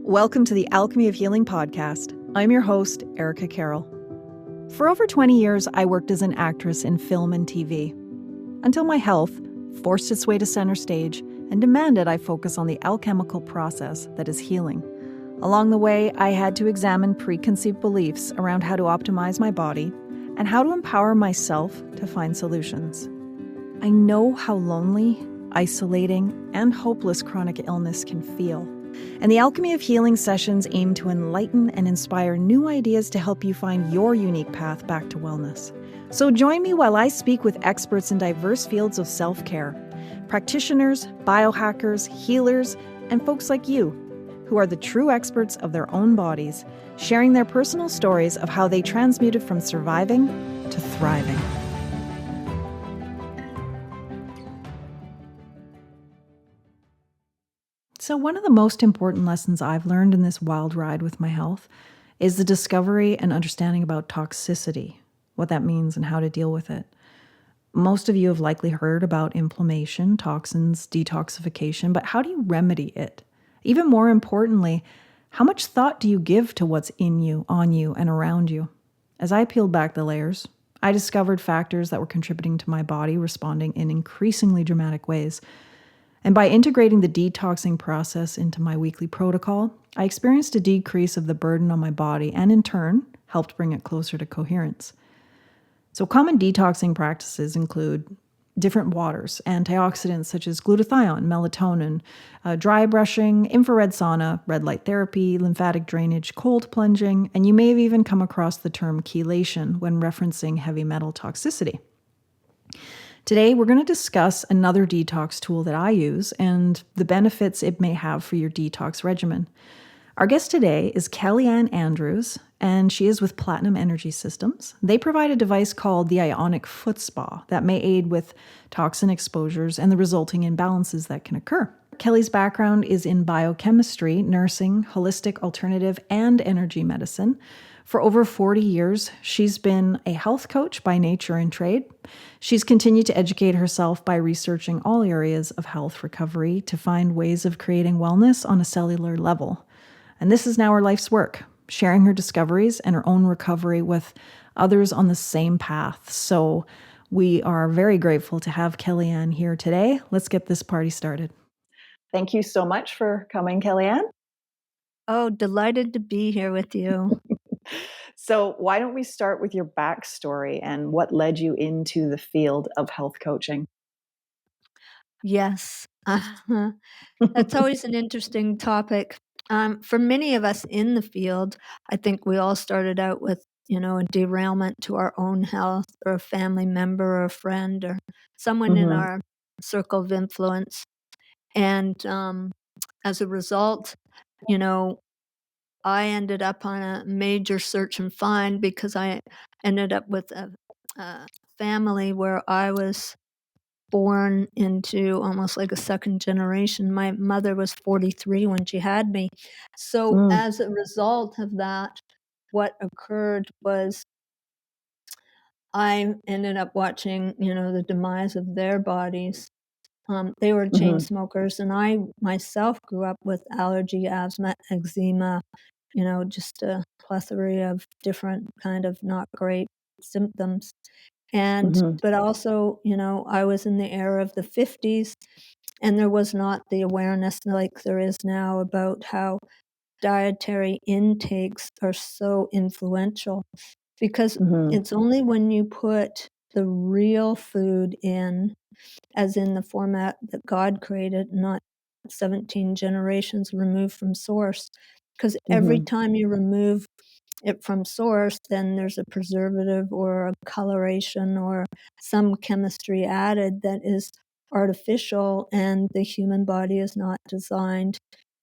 Welcome to the Alchemy of Healing podcast. I'm your host, Erica Carroll. For over 20 years, I worked as an actress in film and TV, until my health forced its way to center stage and demanded I focus on the alchemical process that is healing. Along the way, I had to examine preconceived beliefs around how to optimize my body and how to empower myself to find solutions. I know how lonely, isolating, and hopeless chronic illness can feel. And the Alchemy of Healing sessions aim to enlighten and inspire new ideas to help you find your unique path back to wellness. So join me while I speak with experts in diverse fields of self-care, practitioners, biohackers, healers, and folks like you, who are the true experts of their own bodies, sharing their personal stories of how they transmuted from surviving to thriving. So one of the most important lessons I've learned in this wild ride with my health is the discovery and understanding about toxicity, what that means and how to deal with it. Most of you have likely heard about inflammation, toxins, detoxification, but how do you remedy it? Even more importantly, how much thought do you give to what's in you, on you, and around you? As I peeled back the layers, I discovered factors that were contributing to my body responding in increasingly dramatic ways. And by integrating the detoxing process into my weekly protocol, I experienced a decrease of the burden on my body and in turn helped bring it closer to coherence. So common detoxing practices include different waters, antioxidants such as glutathione, melatonin, dry brushing, infrared sauna, red light therapy, lymphatic drainage, cold plunging, and you may have even come across the term chelation when referencing heavy metal toxicity. Today, we're going to discuss another detox tool that I use and the benefits it may have for your detox regimen. Our guest today is KellyAnn Andrews, and she is with Platinum Energy Systems. They provide a device called the Ionic Foot Spa that may aid with toxin exposures and the resulting imbalances that can occur. Kelly's background is in biochemistry, nursing, holistic alternative, and energy medicine. For over 40 years, she's been a health coach by nature and trade. She's continued to educate herself by researching all areas of health recovery to find ways of creating wellness on a cellular level. And this is now her life's work, sharing her discoveries and her own recovery with others on the same path. So we are very grateful to have KellyAnn here today. Let's get this party started. Thank you so much for coming, KellyAnn. Oh, delighted to be here with you. So why don't we start with your backstory and what led you into the field of health coaching? Yes, that's always an interesting topic. For many of us in the field, I think we all started out with, a derailment to our own health or a family member or a friend or someone in our circle of influence. And as a result, you know, I ended up on a major search and find because I ended up with a family where I was born into almost like a second generation. My mother was 43 when she had me. So as a result of that, what occurred was I ended up watching, the demise of their bodies. They were chain smokers, and I myself grew up with allergy, asthma, eczema, just a plethora of different kind of not great symptoms. But also, I was in the era of the 50s, and there was not the awareness like there is now about how dietary intakes are so influential, because it's only when you put the real food in, as in the format that God created, not 17 generations removed from source. Because every time you remove it from source, then there's a preservative or a coloration or some chemistry added that is artificial, and the human body is not designed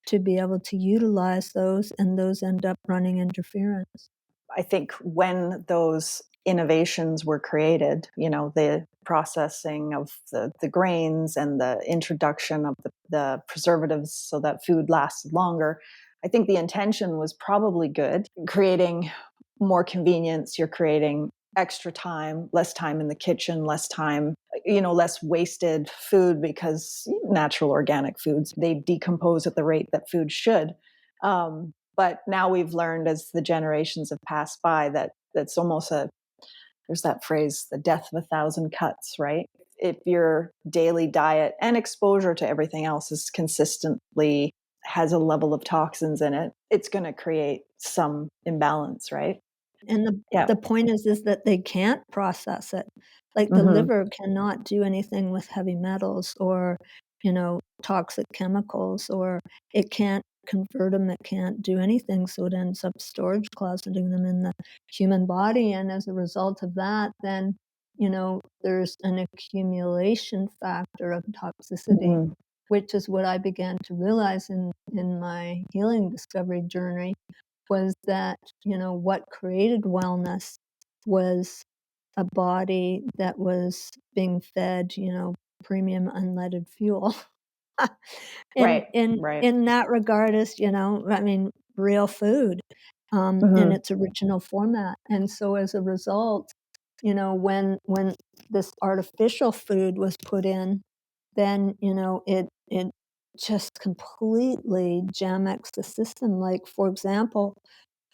to be able to utilize those, and those end up running interference. I think when those innovations were created, the processing of the grains and the introduction of the preservatives so that food lasted longer, I think the intention was probably good. Creating more convenience, you're creating extra time, less time in the kitchen, less time, less wasted food, because natural organic foods, they decompose at the rate that food should. But now we've learned as the generations have passed by that that's almost there's that phrase, the death of a thousand cuts, right? If your daily diet and exposure to everything else is consistently has a level of toxins in it, it's going to create some imbalance, right? And Yeah. the point is that they can't process it. Like, the Mm-hmm. liver cannot do anything with heavy metals or, toxic chemicals, or it can't convert them. It can't do anything, so it ends up storage closeting them in the human body, and as a result of that, then, there's an accumulation factor of toxicity, Mm-hmm. which is what I began to realize in my healing discovery journey, was that, what created wellness was a body that was being fed, premium unleaded fuel. In Right. in Right. in that regard is, I mean, real food, in Mm-hmm. its original format, and so as a result, when this artificial food was put in, then, it just completely jam-icks the system. Like, for example,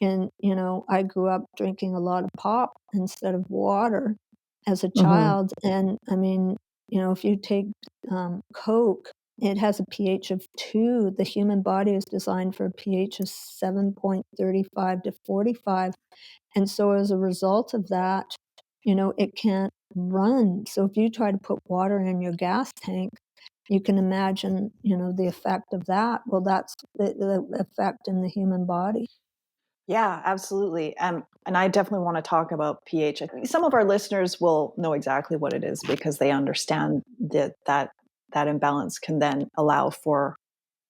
I grew up drinking a lot of pop instead of water as a Mm-hmm. child, and, I mean, if you take, Coke, it has a pH of 2. The human body is designed for a pH of 7.35 to 45, and so as a result of that, it can't run. So if you try to put water in your gas tank, you can imagine, the effect of that. Well, that's the effect in the human body. Yeah, absolutely. And I definitely want to talk about pH. I think some of our listeners will know exactly what it is because they understand that imbalance can then allow for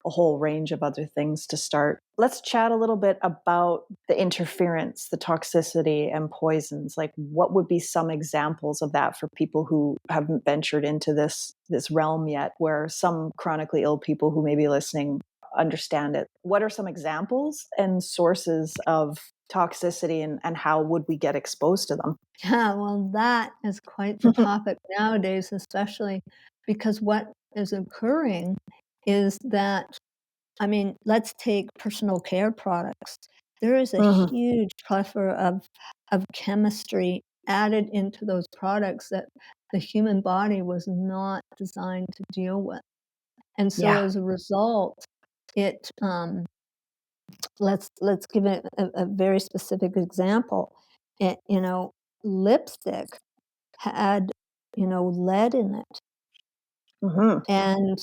a whole range of other things to start. Let's chat a little bit about the interference, the toxicity, and poisons. Like, what would be some examples of that for people who haven't ventured into this realm yet, where some chronically ill people who may be listening understand it? What are some examples and sources of toxicity, and how would we get exposed to them? Yeah, well, that is quite the topic nowadays, especially because what is occurring is that, I mean, let's take personal care products. There is a Mhm. huge plethora of chemistry added into those products that the human body was not designed to deal with. And so Yeah. as a result, it let's give it a very specific example. Lipstick had, lead in it. Hmm. And,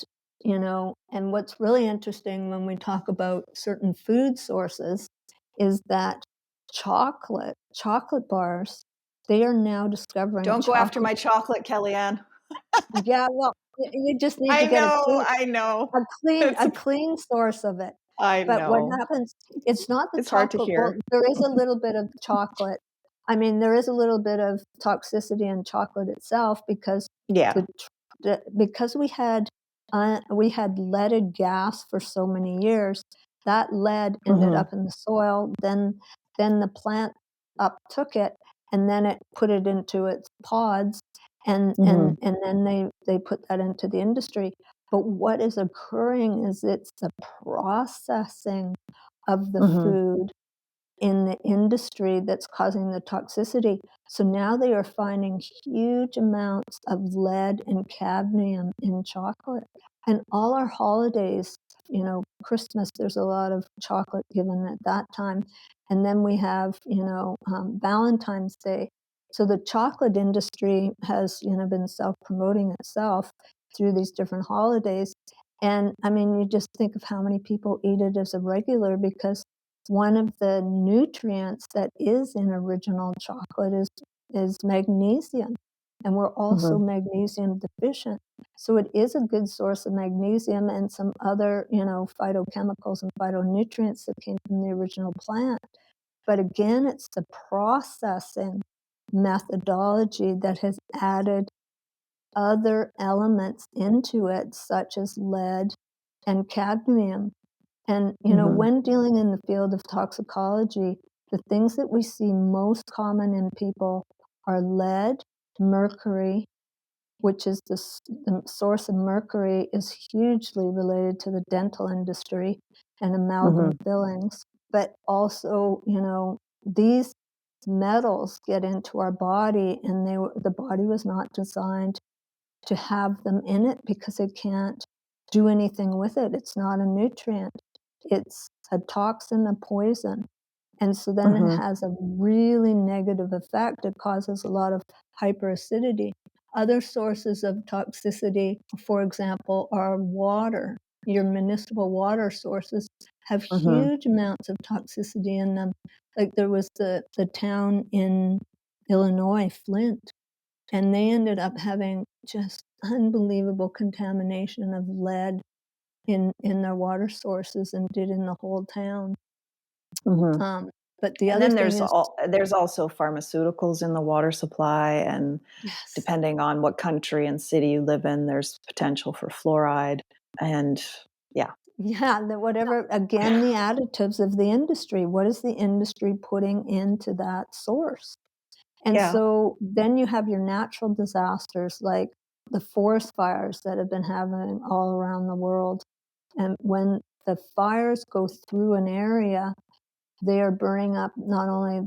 and what's really interesting when we talk about certain food sources is that chocolate bars, they are now discovering Don't go after chocolate. my chocolate, Kellyanne. Yeah, well, you just need to I get a know, clean I know. A clean It's a clean source of it. I But what know. happens, it's not the It's hard to chocolate. Well, hear. there is a little bit of chocolate. I mean, there is a little bit of toxicity in chocolate itself because Yeah. the tr because we had leaded gas for so many years, that lead ended Mhm. up in the soil, then the plant uptook it, and then it put it into its pods, and and Mhm. and then they put that into the industry. But what is occurring is it's the processing of the Mhm. food in the industry that's causing the toxicity. So now they are finding huge amounts of lead and cadmium in chocolate. And all our holidays, Christmas, there's a lot of chocolate given at that time. And then we have, Valentine's Day. So the chocolate industry has, been self promoting itself through these different holidays. And I mean, you just think of how many people eat it as a regular because one of the nutrients that is in original chocolate is magnesium, and we're also Mhm. magnesium deficient. So it is a good source of magnesium and some other, phytochemicals and phytonutrients that came from the original plant. But again, it's the processing methodology that has added other elements into it, such as lead and cadmium. And, Mhm. when dealing in the field of toxicology, the things that we see most common in people are lead, mercury, which is the source of mercury is hugely related to the dental industry. and amalgam fillings. But also, these metals get into our body, and the body was not designed to have them in it because it can't do anything with it. It's not a nutrient. It's a toxin, a poison. And so then it has a really negative effect. It causes a lot of hyperacidity. Other sources of toxicity, for example, are water. Your municipal water sources have huge amounts of toxicity in them. Like there was the town in Illinois, Flint, and they ended up having just unbelievable contamination of lead in their water sources, and did in the whole town. But the And other then thing is, there's also pharmaceuticals in the water supply, and yes, depending on what country and city you live in, there's potential for fluoride. And yeah. yeah, whatever, again, the additives of the industry. What is the industry putting into that source? And Yeah. so then you have your natural disasters like the forest fires that have been happening all around the world. And when the fires go through an area, they are burning up not only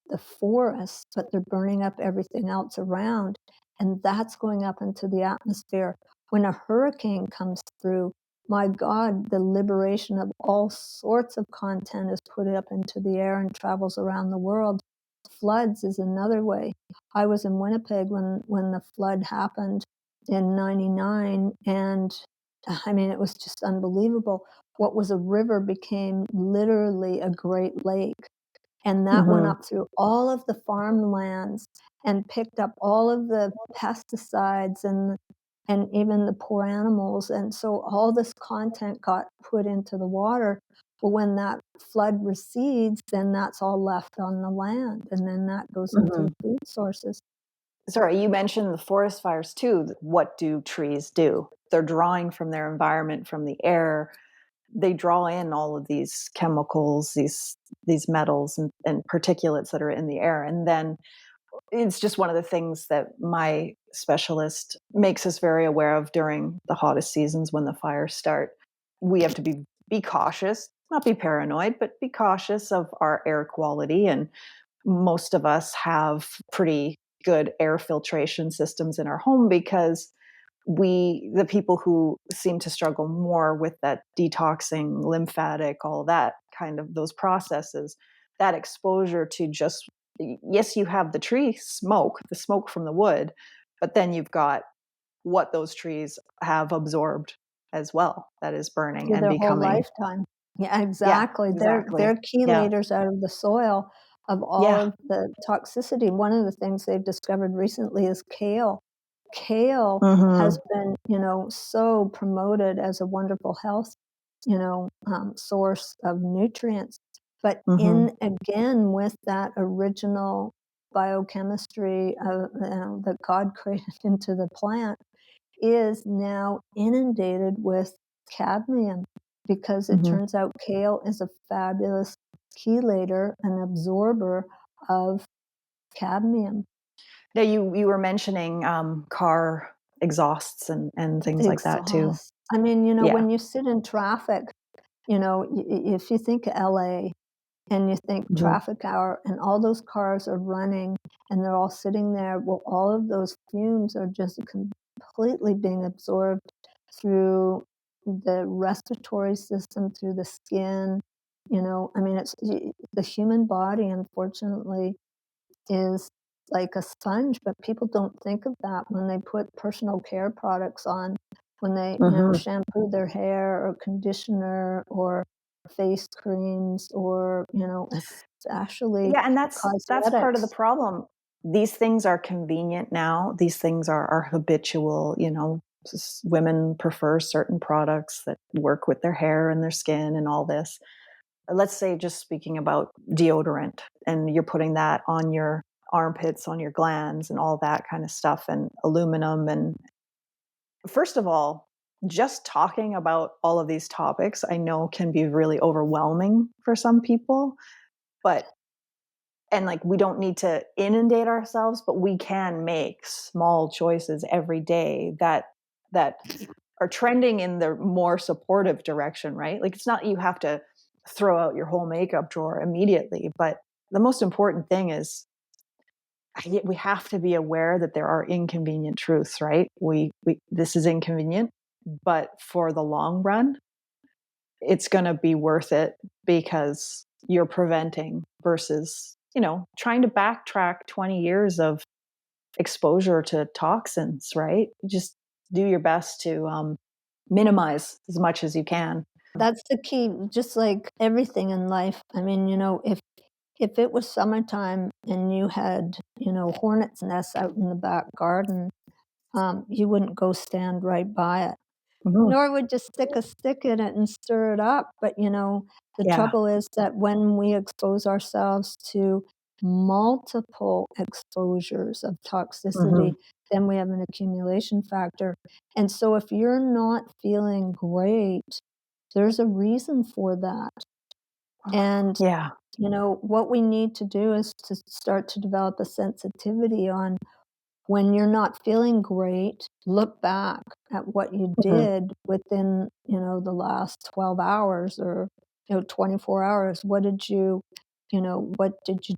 the forests, but they're burning up everything else around. And that's going up into the atmosphere. When a hurricane comes through, my God, the liberation of all sorts of content is put up into the air and travels around the world. Floods is another way. I was in Winnipeg when the flood happened in '99, and I mean, it was just unbelievable. What was a river became literally a Great Lake, and that went up through all of the farmlands and picked up all of the pesticides and even the poor animals. And so all this content got put into the water. But when that flood recedes, then that's all left on the land. And then that goes into the food sources. Sorry, you mentioned the forest fires too. What do trees do? They're drawing from their environment, from the air. They draw in all of these chemicals, these metals and particulates that are in the air. And then it's just one of the things that my specialist makes us very aware of during the hottest seasons when the fires start. We have to be cautious, not be paranoid, but be cautious of our air quality. And most of us have pretty good air filtration systems in our home because the people who seem to struggle more with that detoxing, lymphatic, all that kind of those processes, that exposure to just, yes, you have the the smoke from the wood, but then you've got what those trees have absorbed as well that is burning Through and their whole becoming. lifetime. Yeah, Yeah, exactly. They're exactly. Yeah. chelators out of the soil of all Yeah. of the toxicity. One of the things they've discovered recently is kale. Kale has Mhm. been, so promoted as a wonderful health, source of nutrients. But Mhm. in again with that original biochemistry that God created into the plant, is now inundated with cadmium because it Mhm. turns out kale is a fabulous chelator and absorber of cadmium. Now you were mentioning car exhausts and things like that too. Exhaust. I mean, Yeah. when you sit in traffic, if you think LA and you think Mhm. traffic hour and all those cars are running and they're all sitting there, well, all of those fumes are just completely being absorbed through the respiratory system, through the skin. I mean, the human body, unfortunately, is like a sponge, but people don't think of that when they put personal care products on, when they, Mhm. shampoo their hair or conditioner or face creams or, especially Yeah, and that's part of the cosmetics. problem. These things are convenient now. These things are habitual, women prefer certain products that work with their hair and their skin and all this. Let's say, just speaking about deodorant, and you're putting that on your armpits, on your glands and all that kind of stuff, and aluminum. And first of all, just talking about all of these topics I know can be really overwhelming for some people, but and like we don't need to inundate ourselves, but we can make small choices every day that are trending in the more supportive direction, right? Like, it's not you have to throw out your whole makeup drawer immediately, but the most important thing is we have to be aware that there are inconvenient truths, right? This is inconvenient, but for the long run, it's going to be worth it because you're preventing versus, trying to backtrack 20 years of exposure to toxins, right? Just do your best to minimize as much as you can. That's the key, just like everything in life. I mean, if it was summertime and you had, hornets' nests out in the back garden, you wouldn't go stand right by it. Mhm. Nor would you stick a stick in it and stir it up, but, the Yeah. trouble is that when we expose ourselves to multiple exposures of toxicity, Hmm. then we have an accumulation factor, and so if you're not feeling great, there's a reason for that, and, Yeah. what we need to do is to start to develop a sensitivity on when you're not feeling great, look back at what you Hmm. did within, the last 12 hours or, 24 hours. What did you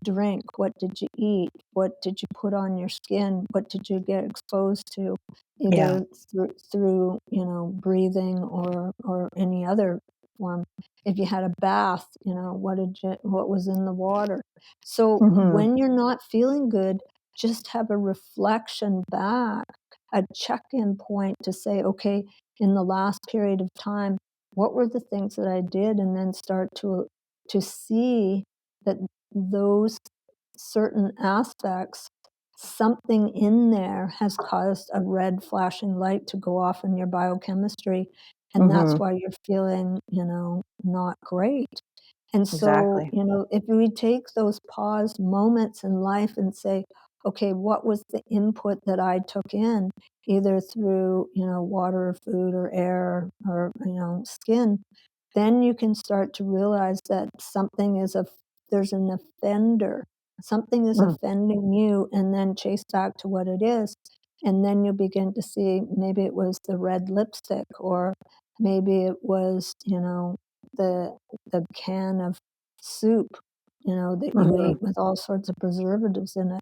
drink? What did you eat? What did you put on your skin? What did you get exposed to? Yeah. Either through, breathing or any other form. If you had a bath, what was in the water? So Hmm. when you're not feeling good, just have a reflection back, a check-in point to say, okay, in the last period of time, what were the things that I did? And then start to see that those certain aspects, something in there has caused a red flashing light to go off in your biochemistry. And that's Hmm. why you're feeling, not great. And so, Exactly. if we take those pause moments in life and say, okay, what was the input that I took in, either through, water or food or air or, skin, then you can start to realize that there's an offender, something is Mm. offending you, and then chase back to what it is. And then you'll begin to see maybe it was the red lipstick, or maybe it was, the can of soup, that you Hmm. ate with all sorts of preservatives in it.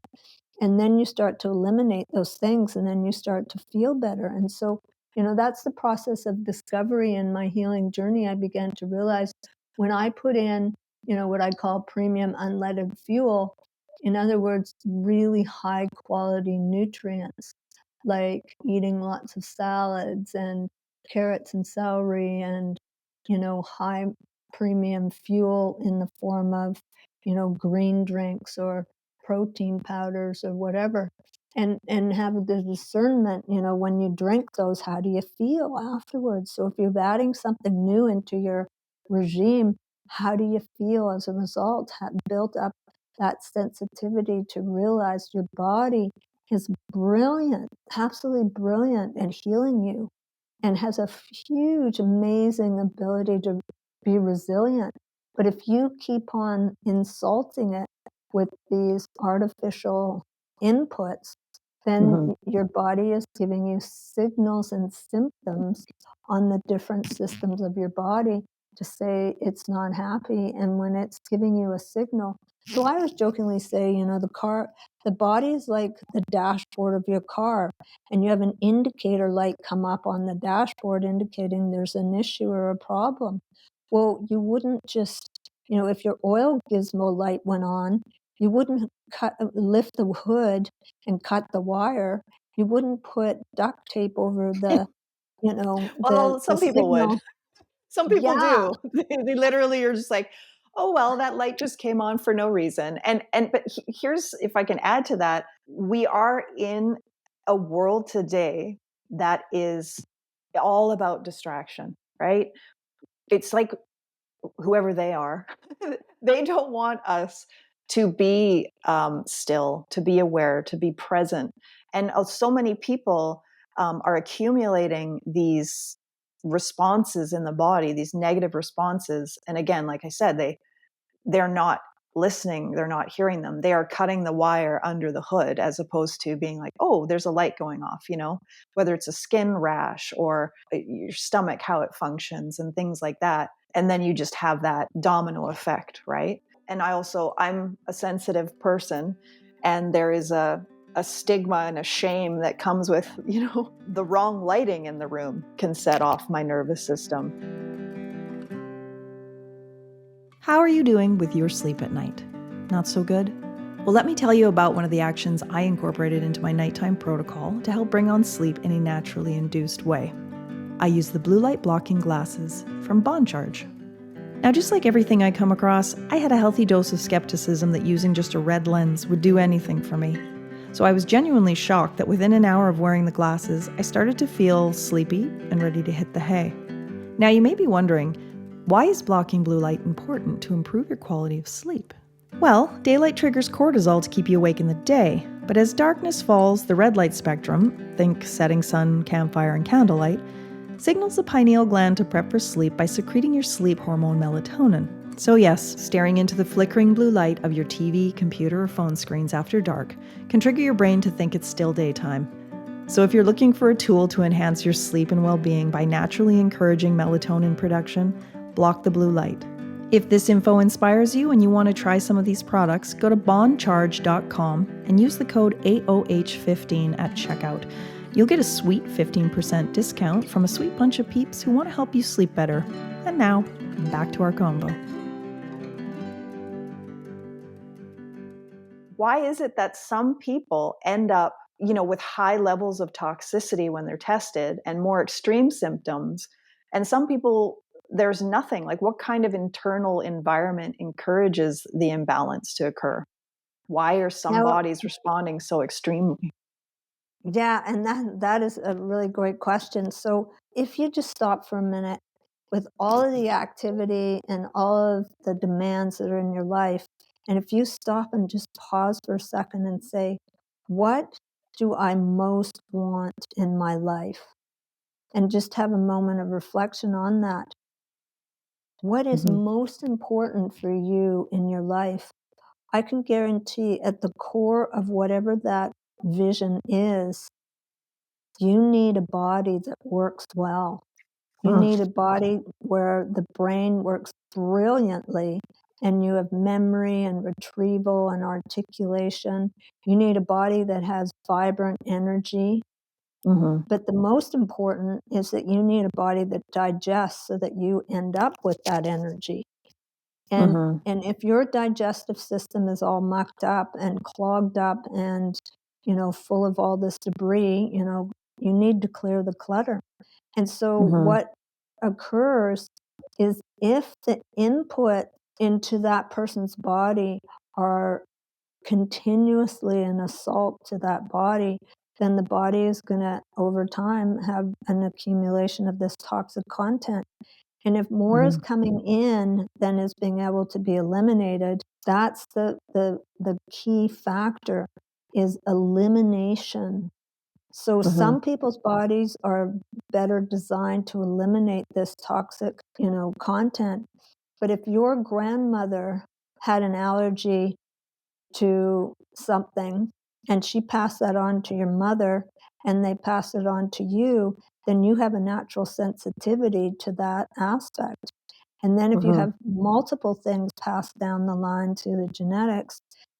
And then you start to eliminate those things and then you start to feel better. And so, that's the process of discovery in my healing journey. I began to realize when I put in, what I call premium unleaded fuel, in other words, really high quality nutrients, like eating lots of salads and carrots and celery and, high premium fuel in the form of, green drinks or protein powders or whatever. And have the discernment, when you drink those, how do you feel afterwards? So if you're adding something new into your regime, how do you feel as a result? Have built up that sensitivity to realize your body is brilliant, absolutely brilliant at healing you, and has a huge, amazing ability to be resilient. But if you keep on insulting it with these artificial inputs, then Hmm. your body is giving you signals and symptoms on the different systems of your body to say it's not happy. And when it's giving you a signal, so I always jokingly say, the body is like the dashboard of your car, and you have an indicator light come up on the dashboard indicating there's an issue or a problem. Well, you wouldn't just, if your oil gizmo light went on, you wouldn't lift the hood and cut the wire. You wouldn't put duct tape over the Well, some people would. signal. Some people Yeah. do. They literally are just like, "Oh, well, that light just came on for no reason." But here's, if I can add to that, we are in a world today that is all about distraction, right? It's like whoever they are, they don't want us to be still, to be aware, to be present. And so many people are accumulating these responses in the body, these negative responses. And again, like I said, they're not listening, they're not hearing them. They are cutting the wire under the hood, as opposed to being like, oh, there's a light going off, whether it's a skin rash or your stomach, how it functions and things like that. And then you just have that domino effect, right? And I'm a sensitive person, and there is a stigma and a shame that comes with, the wrong lighting in the room can set off my nervous system. How are you doing with your sleep at night? Not so good? Well, let me tell you about one of the actions I incorporated into my nighttime protocol to help bring on sleep in a naturally induced way. I use the blue light blocking glasses from Bond Charge. Now, just like everything I come across, I had a healthy dose of skepticism that using just a red lens would do anything for me. So I was genuinely shocked that within an hour of wearing the glasses, I started to feel sleepy and ready to hit the hay. Now, you may be wondering, why is blocking blue light important to improve your quality of sleep? Well, daylight triggers cortisol to keep you awake in the day, but as darkness falls, the red light spectrum, think setting sun, campfire, and candlelight, signals the pineal gland to prep for sleep by secreting your sleep hormone melatonin. So yes, staring into the flickering blue light of your TV, computer, or phone screens after dark can trigger your brain to think it's still daytime. So if you're looking for a tool to enhance your sleep and well-being by naturally encouraging melatonin production, block the blue light. If this info inspires you and you want to try some of these products, go to bondcharge.com and use the code AOH15 at checkout. You'll get a sweet 15% discount from a sweet bunch of peeps who want to help you sleep better. And now, back to our combo. Why is it that some people end up, with high levels of toxicity when they're tested and more extreme symptoms, and some people there's nothing? Like, what kind of internal environment encourages the imbalance to occur? Why are some bodies responding so extremely? Yeah, and that is a really great question. So if you just stop for a minute, with all of the activity and all of the demands that are in your life, and if you stop and just pause for a second and say, what do I most want in my life? And just have a moment of reflection on that. What is most important for you in your life? I can guarantee at the core of whatever that vision is, you need a body that works well. You need a body where the brain works brilliantly and you have memory and retrieval and articulation. You need a body that has vibrant energy. But the most important is that you need a body that digests so that you end up with that energy. And if your digestive system is all mucked up and clogged up and, full of all this debris, you need to clear the clutter. And so what occurs is if the input into that person's body are continuously an assault to that body, then the body is going to, over time, have an accumulation of this toxic content. And if more is coming in than is being able to be eliminated, that's the key factor is elimination. So some people's bodies are better designed to eliminate this toxic, content. But if your grandmother had an allergy to something and she passed that on to your mother and they passed it on to you, then you have a natural sensitivity to that aspect. And then if you have multiple things passed down the line to the genetics,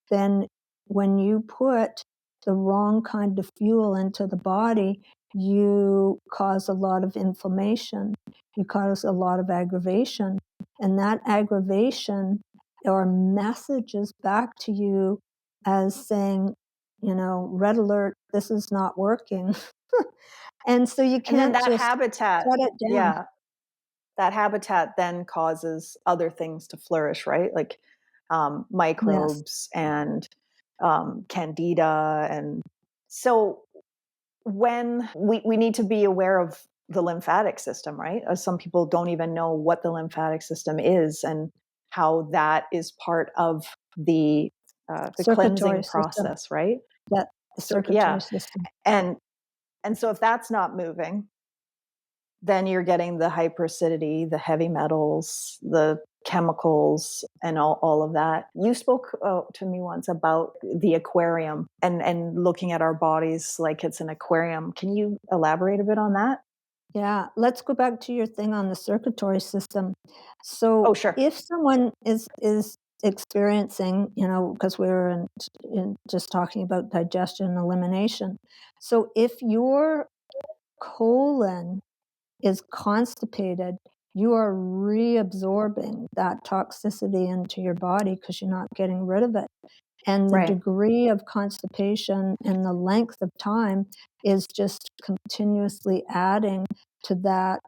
then when you put the wrong kind of fuel into the body, you cause a lot of inflammation, you cause a lot of aggravation. And that aggravation or messages back to you as saying, red alert, this is not working. And so you And then can't that just habitat, shut it down. that habitat then causes other things to flourish, right? Like Yes. microbes and candida. And so when we need to be aware of the lymphatic system, right? Some people don't even know what the lymphatic system is and how that is part of the Circulatory cleansing system. process, right? That Yeah. circulatory system. And so if that's not moving, then you're getting the hyperacidity, the heavy metals, the chemicals and all of that. You spoke to me once about the aquarium and looking at our bodies like it's an aquarium. Can you elaborate a bit on that? Yeah, let's go back to your thing on the circulatory system. So Oh, sure. if someone is experiencing, because we were in just talking about digestion and elimination. So if your colon is constipated, you are reabsorbing that toxicity into your body because you're not getting rid of it. And the Right. degree of constipation and the length of time is just continuously adding to that,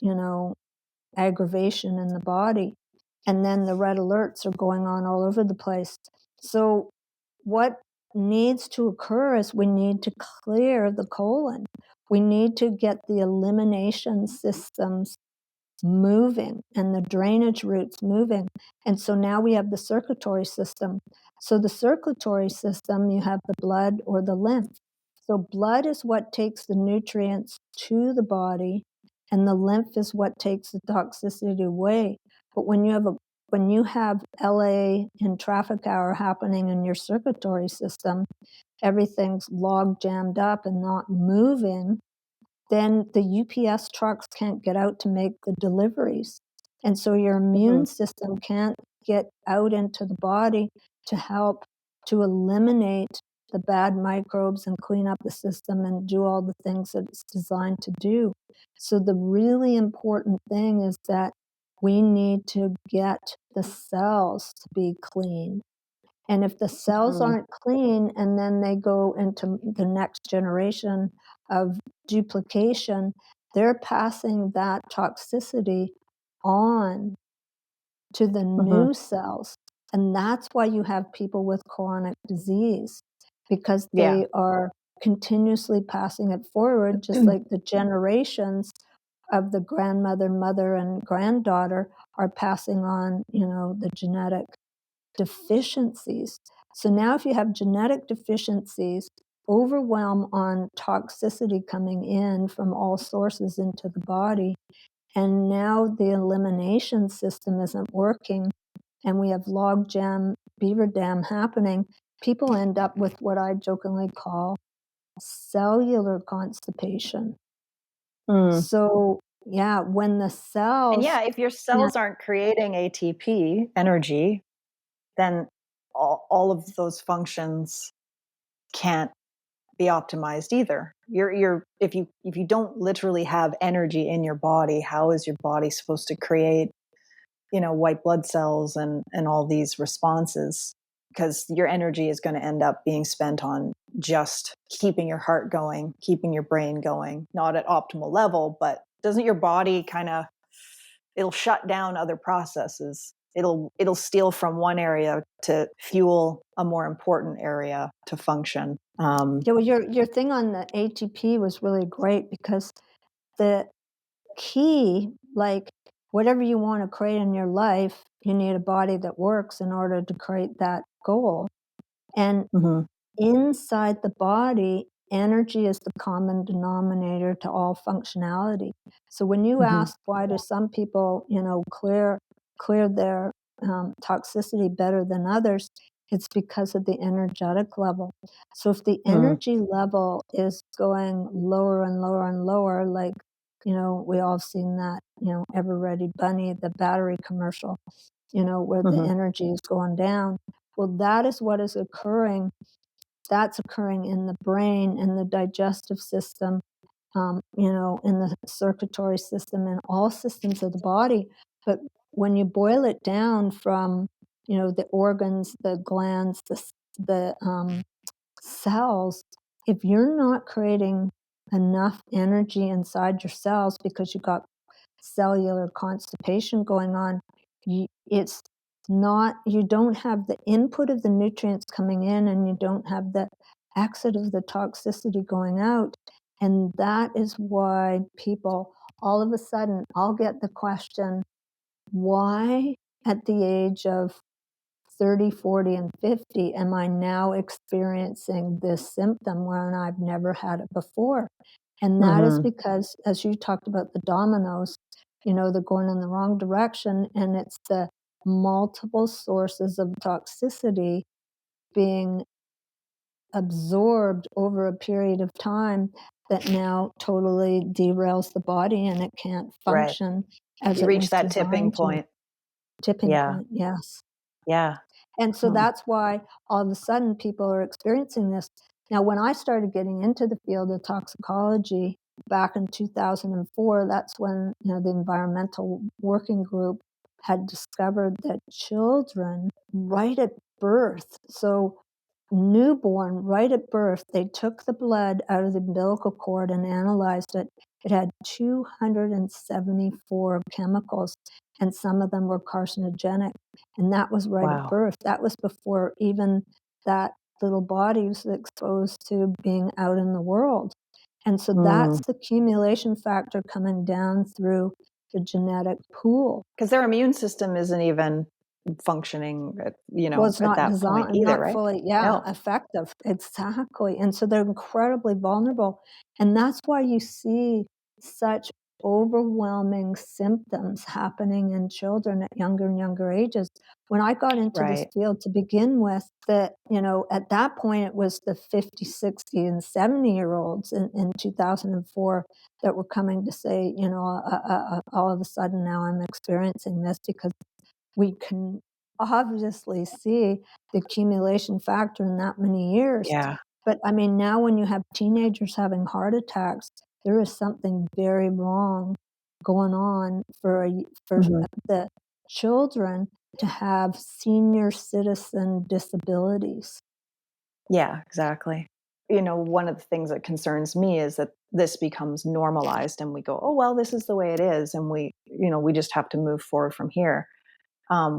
you know, aggravation in the body. And then the red alerts are going on all over the place. So, what needs to occur is we need to clear the colon. We need to get the elimination systems moving and the drainage routes moving. And so now we have the circulatory system. So, the circulatory system, you have the blood or the lymph. So, blood is what takes the nutrients to the body, and the lymph is what takes the toxicity away. But when you have LA in traffic hour happening in your circulatory system, everything's log jammed up and not moving, then the UPS trucks can't get out to make the deliveries. And so your Mm-hmm. immune system can't get out into the body to help to eliminate the bad microbes and clean up the system and do all the things that it's designed to do. So the really important thing is that we need to get the cells to be clean. And if the cells Mm-hmm. aren't clean and then they go into the next generation of duplication, they're passing that toxicity on to the Mm-hmm. new cells. And that's why you have people with chronic disease, because Yeah. they are continuously passing it forward, just like the generations of the grandmother, mother, and granddaughter are passing on, the genetic deficiencies. So now, if you have genetic deficiencies, overwhelm on toxicity coming in from all sources into the body, and now the elimination system isn't working, and we have log jam, beaver dam happening, people end up with what I jokingly call cellular constipation. Mm. So, yeah, when the And cells yeah, if your can't, cells aren't creating ATP energy, then all of those functions can't be optimized either. You're if you don't literally have energy in your body, how is your body supposed to create, white blood cells and all these responses? Because your energy is going to end up being spent on just keeping your heart going, keeping your brain going, not at optimal level, but doesn't your body kind of, it'll shut down other processes. It'll steal from one area to fuel a more important area to function. yeah, well, your thing on the ATP was really great, because the key, like whatever you want to create in your life, you need a body that works in order to create that goal. And Mhm, inside the body, energy is the common denominator to all functionality. So when you mhm, ask why do some people, clear their toxicity better than others, it's because of the energetic level. So if the mm, energy level is going lower and lower and lower, like, we all seen that, Ever Ready Bunny, the battery commercial, where the mhm, energy is going down. Well, that is what is occurring. That's occurring in the brain, in the digestive system, in the circulatory system, in all systems of the body. But when you boil it down from, the organs, the glands, the cells, if you're not creating enough energy inside your cells because you got cellular constipation going on, it's not, you don't have the input of the nutrients coming in, and you don't have the exit of the toxicity going out. And that is why people, all of a sudden, I'll get the question, why at the age of 30, 40, and 50 am I now experiencing this symptom when I've never had it before? And that is mhm, because, as you talked about the dominoes, they're going in the wrong direction, and it's the multiple sources of toxicity being absorbed over a period of time that now totally derails the body and it can't Right. function as You it reach was that tipping designed to. point. Tipping Yeah. point, yes. Yeah. And so Hmm. that's why all of a sudden people are experiencing this. Now, when I started getting into the field of toxicology back in 2004, that's when the environmental working group had discovered that children right at birth, so newborn right at birth, they took the blood out of the umbilical cord and analyzed it. It had 274 chemicals, and some of them were carcinogenic. And that was right at Wow. birth. That was before even that little body was exposed to being out in the world. And so that's Mm. the accumulation factor coming down through the genetic pool. Because their immune system isn't even functioning Well, it's at not that point designed, either, not right? fully, No. effective. Exactly. And so they're incredibly vulnerable. And that's why you see such overwhelming symptoms happening in children at younger and younger ages. When I got into this Right. field to begin with, at that point, it was the 50, 60, and 70-year-olds in 2004 that were coming to say, all of a sudden now I'm experiencing this because we can obviously see the accumulation factor in that many years. Yeah. But I mean, now when you have teenagers having heart attacks, there is something very wrong going on for Hmm. the children to have senior citizen disabilities. Yeah, exactly. One of the things that concerns me is that this becomes normalized and we go, oh, well, this is the way it is. And we just have to move forward from here.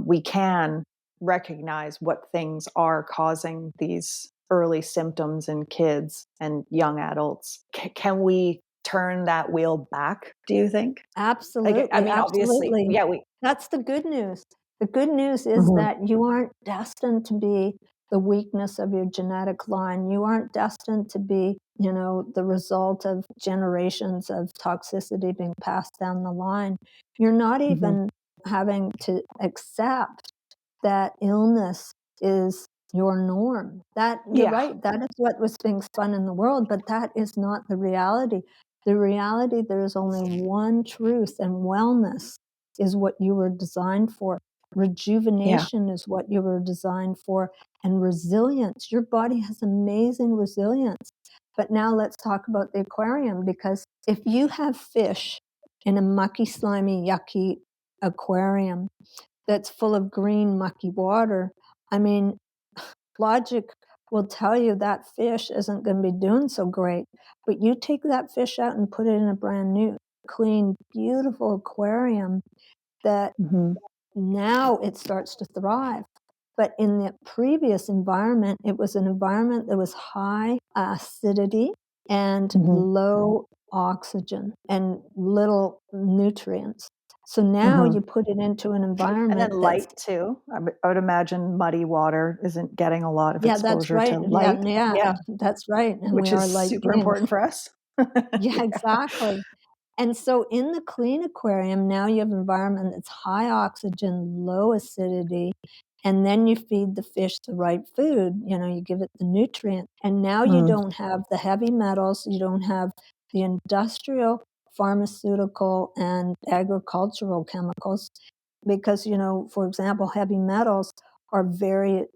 We can recognize what things are causing these early symptoms in kids and young adults. Can we turn that wheel back, do you think? Like, I Absolutely, mean, obviously, absolutely. yeah, we. That's the good news. The good news is Mhm. that you aren't destined to be the weakness of your genetic line. You aren't destined to be, the result of generations of toxicity being passed down the line. You're not Mhm. even having to accept that illness is your norm. That you're Yeah, right, that is what was being spun in the world, but that is not the reality. The reality, there is only one truth, and wellness is what you were designed for. yeah. Rejuvenation is what you were designed for, and resilience. Your body has amazing resilience. But now let's talk about the aquarium, because if you have fish in a mucky, slimy, yucky aquarium that's full of green, mucky water, I mean, logic will tell you that fish isn't going to be doing so great. But you take that fish out and put it in a brand new, clean, beautiful aquarium that Mhm. now it starts to thrive. But in the previous environment, it was an environment that was high acidity and Mhm. low oxygen and little nutrients. So now Mhm. you put it into an And then environment that's. light too. I would imagine muddy water isn't getting a lot of Yeah, that's exposure right. to Yeah, light. yeah, Yeah, that's right. And we which is are light super beings. important for us. Yeah, Yeah. exactly. And so in the clean aquarium, now you have an environment that's high oxygen, low acidity, and then you feed the fish the right food, you give it the nutrient. And now you Mm. don't have the heavy metals, you don't have the industrial, pharmaceutical, and agricultural chemicals because, for example, heavy metals are very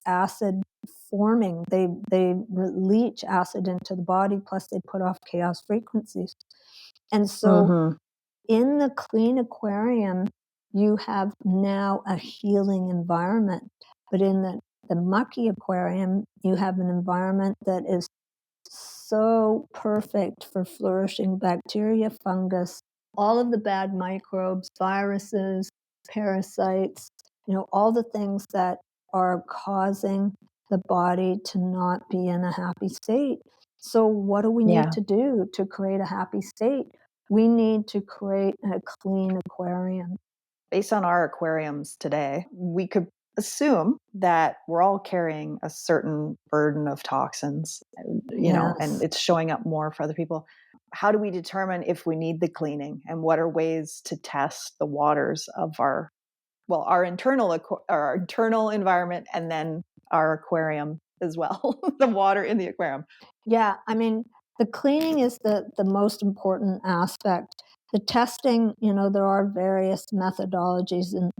acid forming. They leach acid into the body, plus they put off chaos frequencies. And so Mhm. in the clean aquarium, you have now a healing environment. But in the mucky aquarium, you have an environment that is so perfect for flourishing bacteria, fungus, all of the bad microbes, viruses, parasites, all the things that are causing the body to not be in a happy state. So, what do we need Yeah. to do to create a happy state? We need to create a clean aquarium. Based on our aquariums today, we could assume that we're all carrying a certain burden of toxins, and Yes. it's showing up more for other people. How do we determine if we need the cleaning, and what are ways to test the waters of our our internal environment, and then our aquarium as well, the water in the aquarium. Yeah, I mean, the cleaning is the most important aspect. The testing, there are various methodologies in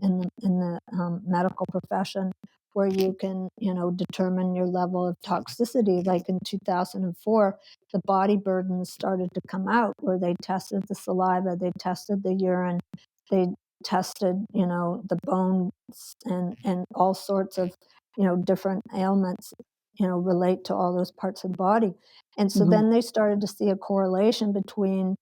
the medical profession where you can, determine your level of toxicity. Like in 2004, the body burdens started to come out where they tested the saliva, they tested the urine, they tested, the bones and all sorts of, different ailments, relate to all those parts of the body. And so then they started to see a correlation between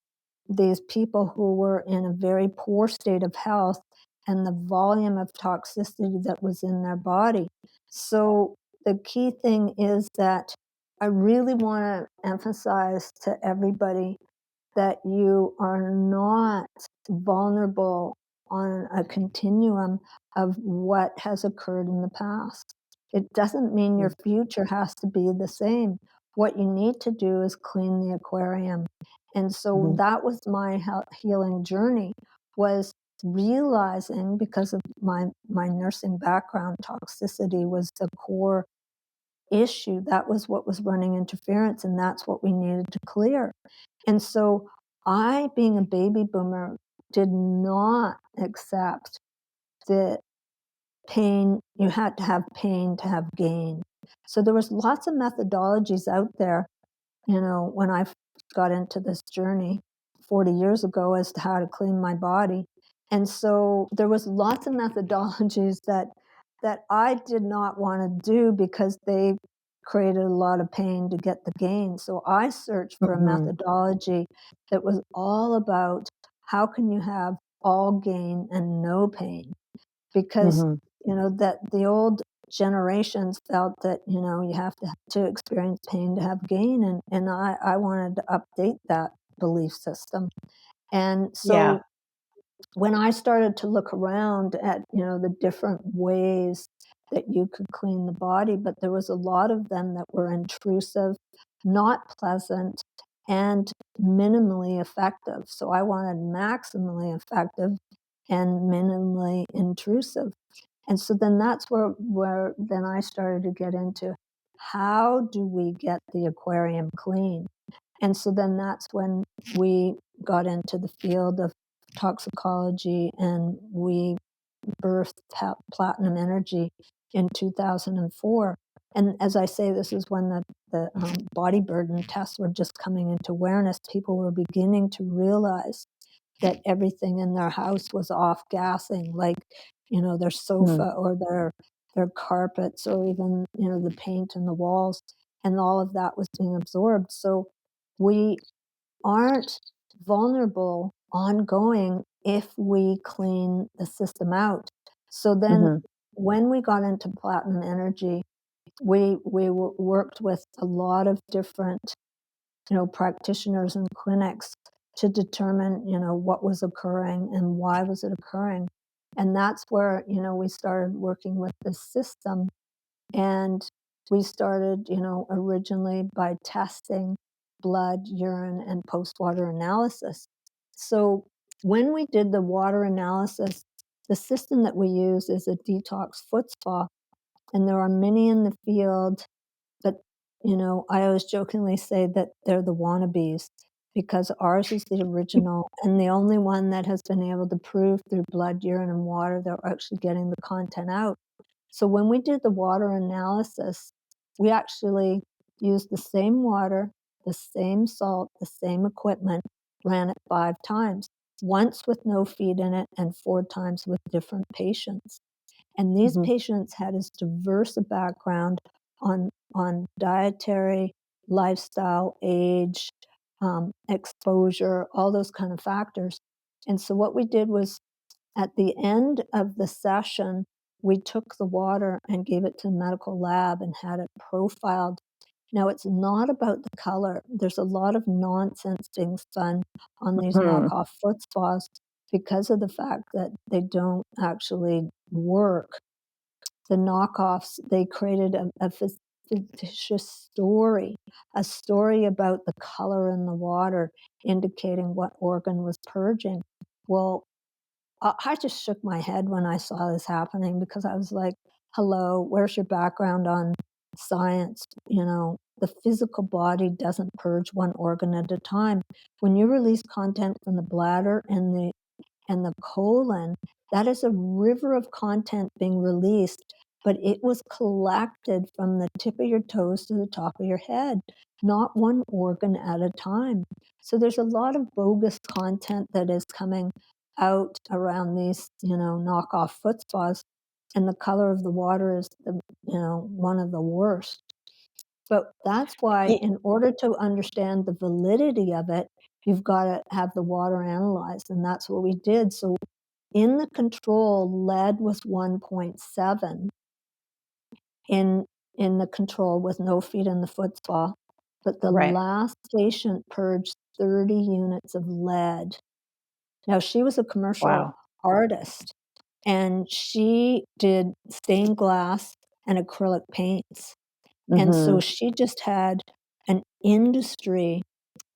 these people who were in a very poor state of health and the volume of toxicity that was in their body. So the key thing is that I really want to emphasize to everybody that you are not vulnerable on a continuum of what has occurred in the past. It doesn't mean your future has to be the same. What you need to do is clean the aquarium. And so that was my healing journey, was realizing, because of my nursing background, toxicity was the core issue. That was what was running interference, and that's what we needed to clear. And so I, being a baby boomer, did not accept the pain. You had to have pain to have gain. So there was lots of methodologies out there, when I got into this journey 40 years ago, as to how to clean my body. And so there was lots of methodologies that I did not want to do because they created a lot of pain to get the gain. So I searched for a methodology that was all about how can you have all gain and no pain, because that the old generations felt that you have to experience pain to have gain, and I wanted to update that belief system. And Yeah. so when I started to look around at the different ways that you could clean the body, but there was a lot of them that were intrusive, not pleasant, and minimally effective. So I wanted maximally effective and minimally intrusive. And so then that's where then I started to get into, how do we get the aquarium clean? And so then that's when we got into the field of toxicology, and we birthed Platinum Energy in 2004. And as I say, this is when the body burden tests were just coming into awareness. People were beginning to realize that everything in their house was off gassing, like their sofa or their carpets, or even the paint in the walls, and all of that was being absorbed. So we aren't vulnerable ongoing if we clean the system out. So then when we got into Platinum Energy, we worked with a lot of different practitioners and clinics to determine what was occurring and why was it occurring. And that's where we started working with the system. And we started originally by testing blood, urine, and post water analysis. So when we did the water analysis, the system that we use is a detox foot spa, and there are many in the field, but I always jokingly say that they're the wannabes, because ours is the original and the only one that has been able to prove through blood, urine, and water that we're actually getting the content out. So when we did the water analysis, we actually used the same water, the same salt, the same equipment, ran it 5 times, once with no feed in it and 4 times with different patients. And these patients had as diverse a background on dietary, lifestyle, age, exposure, all those kind of factors. And so what we did was, at the end of the session, we took the water and gave it to the medical lab and had it profiled. Now, it's not about the color. There's a lot of nonsense being done on these knockoff foot spas because of the fact that they don't actually work. The knockoffs, they created a fictitious story, a story about the color in the water indicating what organ was purging. Well, I just shook my head when I saw this happening because I was like, hello, where's your background on science? The physical body doesn't purge one organ at a time. When you release content from the bladder and the colon, that is a river of content being released, but it was collected from the tip of your toes to the top of your head, not one organ at a time. So there's a lot of bogus content that is coming out around these, knockoff foot spas, and the color of the water is one of the worst. But that's why, in order to understand the validity of it, you've got to have the water analyzed, and that's what we did. So in the control, lead was 1.7 in the control with no feet in the foot spa, but the Right. last patient purged 30 units of lead. Now, she was a commercial Wow. artist, and she did stained glass and acrylic paints. And so she just had an industry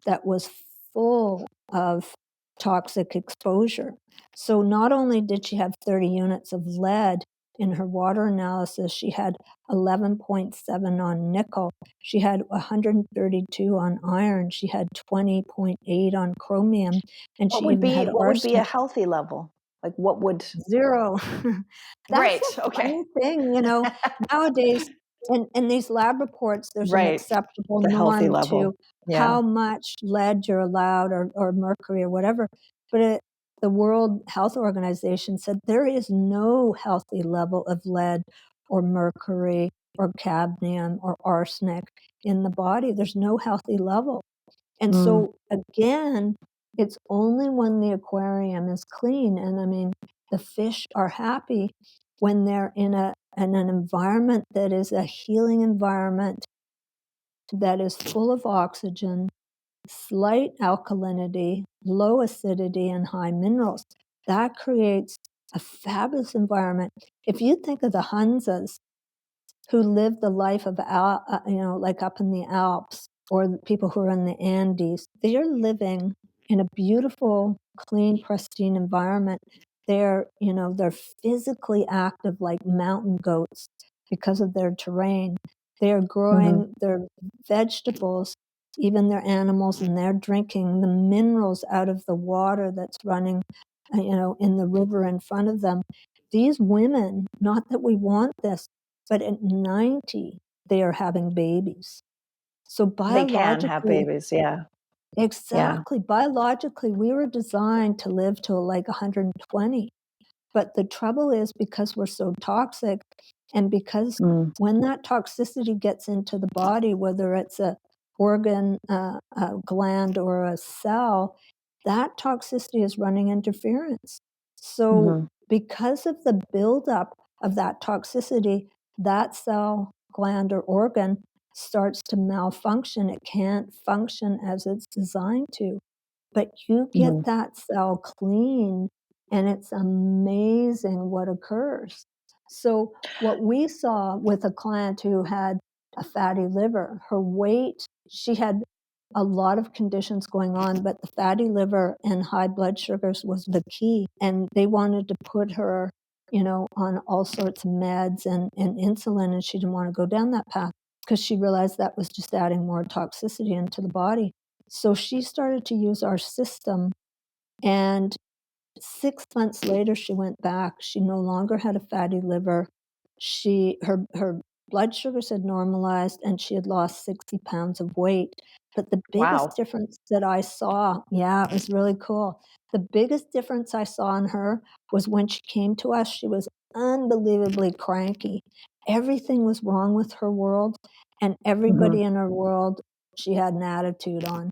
that was full of toxic exposure. So not only did she have 30 units of lead in her water analysis, she had 11.7 on nickel, she had 132 on iron, she had 20.8 on chromium, and she even had What would be a arsenic. healthy level? Like what would 0. That's Right. the Okay. funny thing, nowadays, in these lab reports, there's an Right. acceptable The healthy norm level. to Yeah. how much lead you're allowed, or mercury or whatever. But the World Health Organization said there is no healthy level of lead or mercury or cadmium or arsenic in the body. There's no healthy level. And so again, it's only when the aquarium is clean, and I mean, the fish are happy when they're in an environment that is a healing environment, that is full of oxygen, slight alkalinity, low acidity, and high minerals. That creates a fabulous environment. If you think of the Hunzas who live the life of, like up in the Alps, or the people who are in the Andes, they are living in a beautiful, clean, pristine environment. They're physically active like mountain goats because of their terrain. They are growing their vegetables, even their animals, and they're drinking the minerals out of the water that's running, in the river in front of them. These women, not that we want this, but at 90, they are having babies. So They can have biologically, babies. Yeah. Yeah. exactly, biologically, we were designed to live to like 120. But the trouble is, because we're so toxic, and because when that toxicity gets into the body, whether it's a organ, a gland, or a cell, that toxicity is running interference. So because of the buildup of that toxicity, that cell, gland, or organ starts to malfunction. It can't function as it's designed to. But you get that cell clean, and it's amazing what occurs. So what we saw with a client who had a fatty liver, her weight, she had a lot of conditions going on, but the fatty liver and high blood sugars was the key. And they wanted to put her, on all sorts of meds and insulin, and she didn't want to go down that path because she realized that was just adding more toxicity into the body. So she started to use our system, and 6 months later, she went back. She no longer had a fatty liver. Her blood sugars had normalized, and she had lost 60 pounds of weight. But the biggest Wow. difference that I saw, yeah, it was really cool. The biggest difference I saw in her was when she came to us, she was unbelievably cranky. Everything was wrong with her world, and everybody in her world, she had an attitude on.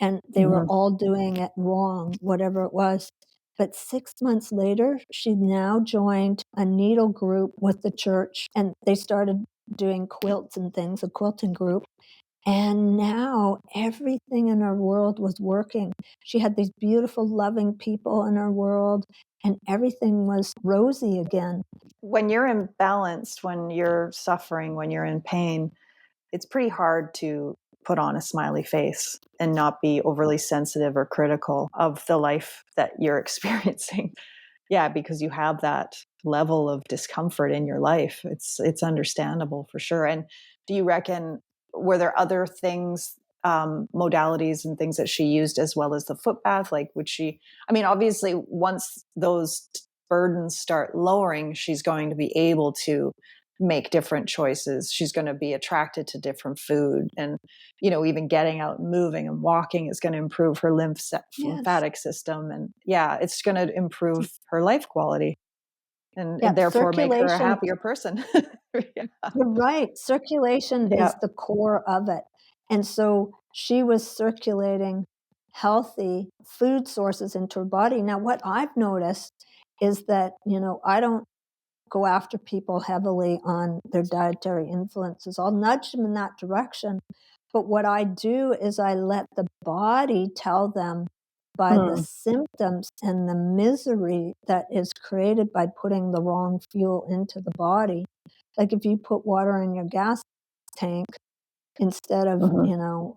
And they were all doing it wrong, whatever it was. But 6 months later, she now joined a needle group with the church, and they started doing quilts and things, a quilting group. And now everything in her world was working. She had these beautiful, loving people in her world, and everything was rosy again. When you're imbalanced, when you're suffering, when you're in pain, it's pretty hard to put on a smiley face and not be overly sensitive or critical of the life that you're experiencing. Yeah, because you have that level of discomfort in your life. It's understandable for sure. And do you reckon, were there other things, modalities and things that she used as well as the foot bath? Like, would she, I mean, obviously once those burdens start lowering, she's going to be able to make different choices. She's going to be attracted to different food, and even getting out and moving and walking is going to improve her Yes. lymphatic system, and it's going to improve her life quality, and Yep, therefore make her a circulation. happier person. Yeah. You're right. Circulation Yeah. is the core of it. And so she was circulating healthy food sources into her body. Now, what I've noticed is that, I don't go after people heavily on their dietary influences. I'll nudge them in that direction. But what I do is I let the body tell them by the Mm. symptoms and the misery that is created by putting the wrong fuel into the body. Like if you put water in your gas tank instead of, Mhm.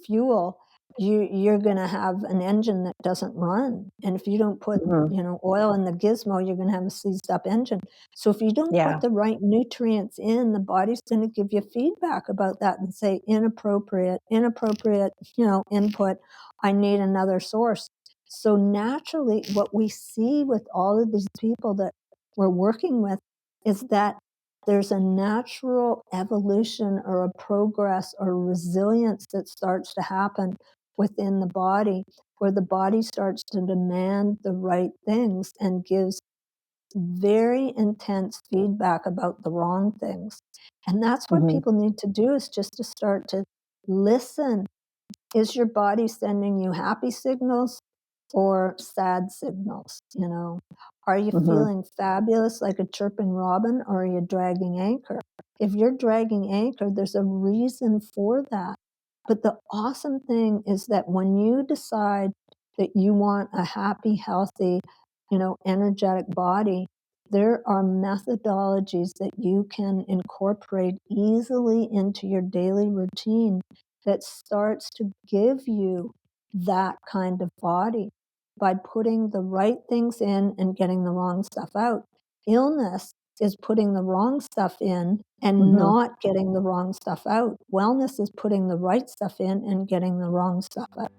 fuel, you're going to have an engine that doesn't run. And if you don't put, Mhm. oil in the gizmo, you're going to have a seized up engine. So if you don't Yeah. put the right nutrients in, the body's going to give you feedback about that and say inappropriate, input. I need another source. So naturally, what we see with all of these people that we're working with is that there's a natural evolution or a progress or resilience that starts to happen within the body, where the body starts to demand the right things and gives very intense feedback about the wrong things. And that's what Mhm. people need to do, is just to start to listen. Is your body sending you happy signals or sad signals? Are you Mhm. feeling fabulous like a chirping robin, or are you dragging anchor? If you're dragging anchor, there's a reason for that. But the awesome thing is that when you decide that you want a happy, healthy, energetic body, there are methodologies that you can incorporate easily into your daily routine that starts to give you that kind of body by putting the right things in and getting the wrong stuff out. Illness is putting the wrong stuff in and Mhm. not getting the wrong stuff out. Wellness is putting the right stuff in and getting the wrong stuff out.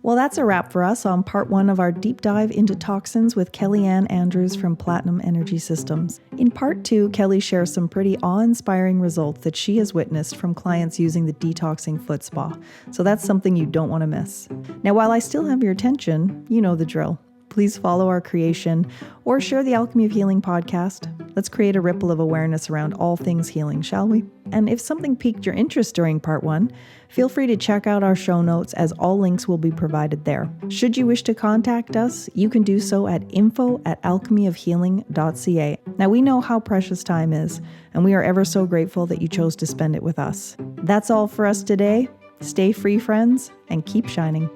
Well, that's a wrap for us on part 1 of our deep dive into toxins with KellyAnn Andrews from Platinum Energy Systems. In part 2, Kelly shares some pretty awe-inspiring results that she has witnessed from clients using the detoxing foot spa. So that's something you don't want to miss. Now, while I still have your attention, you know the drill. Please follow our creation or share the Alchemy of Healing podcast. Let's create a ripple of awareness around all things healing, shall we? And if something piqued your interest during part 1, feel free to check out our show notes, as all links will be provided there. Should you wish to contact us, you can do so at info@alchemyofhealing.ca. Now, we know how precious time is, and we are ever so grateful that you chose to spend it with us. That's all for us today. Stay free, friends, and keep shining.